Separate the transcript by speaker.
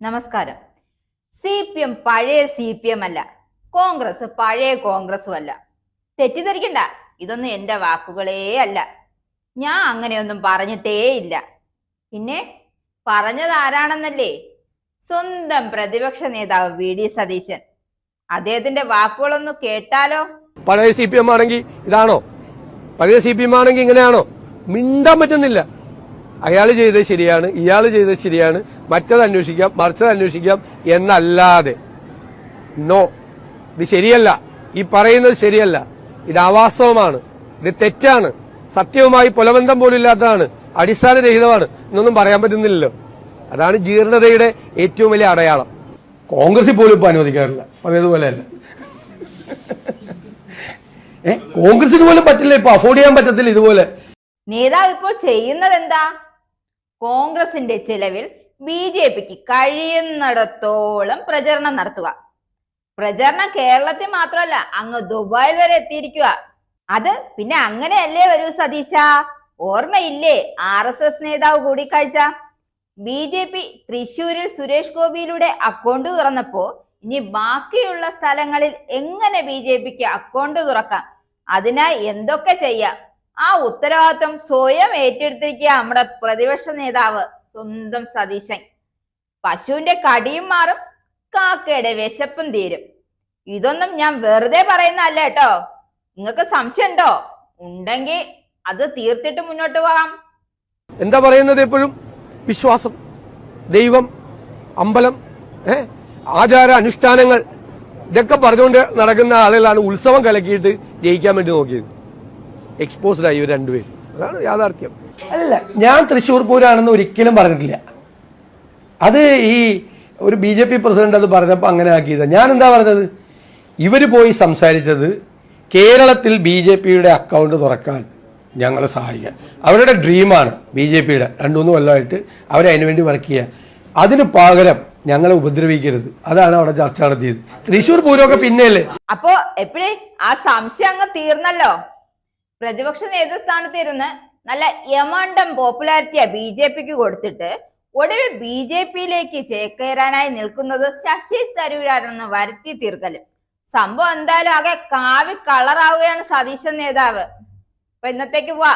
Speaker 1: നമസ്കാരം. CPM പഴയ CPM അല്ല, കോൺഗ്രസ് പഴയ കോൺഗ്രസും അല്ല. തെറ്റിദ്ധരിക്കണ്ട, ഇതൊന്നും എന്റെ വാക്കുകളേ അല്ല. ഞാൻ അങ്ങനെയൊന്നും പറഞ്ഞിട്ടേ ഇല്ല. പിന്നെ പറഞ്ഞത് ആരാണെന്നല്ലേ? സ്വന്തം പ്രതിപക്ഷ നേതാവ് VD സതീശൻ. അദ്ദേഹത്തിന്റെ വാക്കുകളൊന്ന് കേട്ടാലോ?
Speaker 2: പഴയ CPM ആണെങ്കിൽ ഇതാണോ? പഴയ CPM ആണെങ്കിൽ ഇങ്ങനെയാണോ? മിണ്ടാൻ പറ്റുന്നില്ല. അയാൾ ചെയ്തത് ശരിയാണ്, ഇയാൾ ചെയ്തത് ശരിയാണ്, മറ്റത് അന്വേഷിക്കാം, മറിച്ചത് അന്വേഷിക്കാം എന്നല്ലാതെ നോ, ഇത് ശരിയല്ല, ഈ പറയുന്നത് ശരിയല്ല, ഇത് അവാസ്തവമാണ്, ഇത് തെറ്റാണ്, സത്യവുമായി പുലബന്ധം പോലും ഇല്ലാത്തതാണ്, അടിസ്ഥാനരഹിതമാണ് എന്നൊന്നും പറയാൻ പറ്റുന്നില്ലല്ലോ. അതാണ് ജീർണതയുടെ ഏറ്റവും വലിയ അടയാളം. കോൺഗ്രസിൽ പോലും ഇപ്പൊ അനുവദിക്കാറില്ല, പഴയതുപോലെയല്ല. കോൺഗ്രസിന് പോലും പറ്റില്ല, ഇപ്പൊ അഫോർഡ് ചെയ്യാൻ പറ്റത്തില്ല ഇതുപോലെ.
Speaker 1: നേതാവ് ഇപ്പോൾ ചെയ്യുന്നത് എന്താ? കോൺഗ്രസിന്റെ ചെലവിൽ BJPക്ക് കഴിയുന്നിടത്തോളം പ്രചരണം നടത്തുക. പ്രചരണം കേരളത്തിൽ മാത്രമല്ല, അങ്ങ് ദുബായിൽ വരെ എത്തിയിരിക്കുക. അത് പിന്നെ അങ്ങനെയല്ലേ വരൂ സതീശ? ഓർമ്മയില്ലേ RSS നേതാവ് കൂടിക്കാഴ്ച? BJP തൃശ്ശൂരിൽ സുരേഷ് ഗോപിയിലൂടെ അക്കൗണ്ട് തുറന്നപ്പോ ഇനി ബാക്കിയുള്ള സ്ഥലങ്ങളിൽ എങ്ങനെ BJPക്ക് അക്കൗണ്ട് തുറക്കാം, അതിനായി എന്തൊക്കെ ചെയ്യാം, ആ ഉത്തരവാദിത്വം സ്വയം ഏറ്റെടുത്തിരിക്കുക നമ്മുടെ പ്രതിപക്ഷ നേതാവ് സ്വന്തം സതീശൻ. പശുവിന്റെ കടിയും മാറും, കാക്കയുടെ വിശപ്പും തീരും. ഇതൊന്നും ഞാൻ വെറുതെ പറയുന്നതല്ല കേട്ടോ. നിങ്ങൾക്ക് സംശയം ഉണ്ടോ? ഉണ്ടെങ്കിൽ അത് തീർത്തിട്ട് മുന്നോട്ട് പോകാം.
Speaker 2: എന്താ പറയുന്നത്? എപ്പോഴും വിശ്വാസം, ദൈവം, അമ്പലം, ആചാര അനുഷ്ഠാനങ്ങൾ, ഇതൊക്കെ പറഞ്ഞുകൊണ്ട് നടക്കുന്ന ആളുകളാണ് ഉത്സവം കലക്കിയിട്ട് ജയിക്കാൻ വേണ്ടി നോക്കിയത്. എക്സ്പോസ്ഡ് ആയി ഇവർ രണ്ടുപേരും. അതാണ് യാഥാർത്ഥ്യം.
Speaker 3: അല്ല, ഞാൻ തൃശ്ശൂർ പൂരാണെന്ന് ഒരിക്കലും പറഞ്ഞിട്ടില്ല. അത് ഈ ഒരു BJP പ്രസിഡന്റ് അത് പറഞ്ഞപ്പോൾ അങ്ങനെ ആക്കിയത്. ഞാൻ എന്താ പറഞ്ഞത്? ഇവർ പോയി സംസാരിച്ചത് കേരളത്തിൽ BJPയുടെ അക്കൗണ്ട് തുറക്കാൻ ഞങ്ങളെ സഹായിക്കാൻ. അവരുടെ ഡ്രീമാണ് BJPയുടെ 2-3 കൊല്ലമായിട്ട് അവരതിനു വേണ്ടി വർക്ക് ചെയ്യുക. അതിന് പകരം ഞങ്ങളെ ഉപദ്രവിക്കരുത്, അതാണ് അവിടെ ചർച്ച നടത്തിയത്. തൃശ്ശൂർ പൂരമൊക്കെ പിന്നെയല്ലേ.
Speaker 1: അപ്പോ എപ്പോഴേ ആ സംശയം അങ്ങ് തീർന്നല്ലോ. പ്രതിപക്ഷ നേതൃസ്ഥാനത്ത് ഇരുന്ന് നല്ല യമണ്ടം പോപ്പുലാരിറ്റിയാ BJPക്ക് കൊടുത്തിട്ട് ഒടുവിൽ BJPയിലേക്ക് ചേക്കേറാനായി നിൽക്കുന്നത് ശശി തരൂരാണെന്ന് വരുത്തി തീർക്കലും. സംഭവം എന്തായാലും ആകെ കാവി കളറാവുകയാണ് സതീശൻ നേതാവ്. അപ്പൊ ഇന്നത്തേക്ക് പോവാ.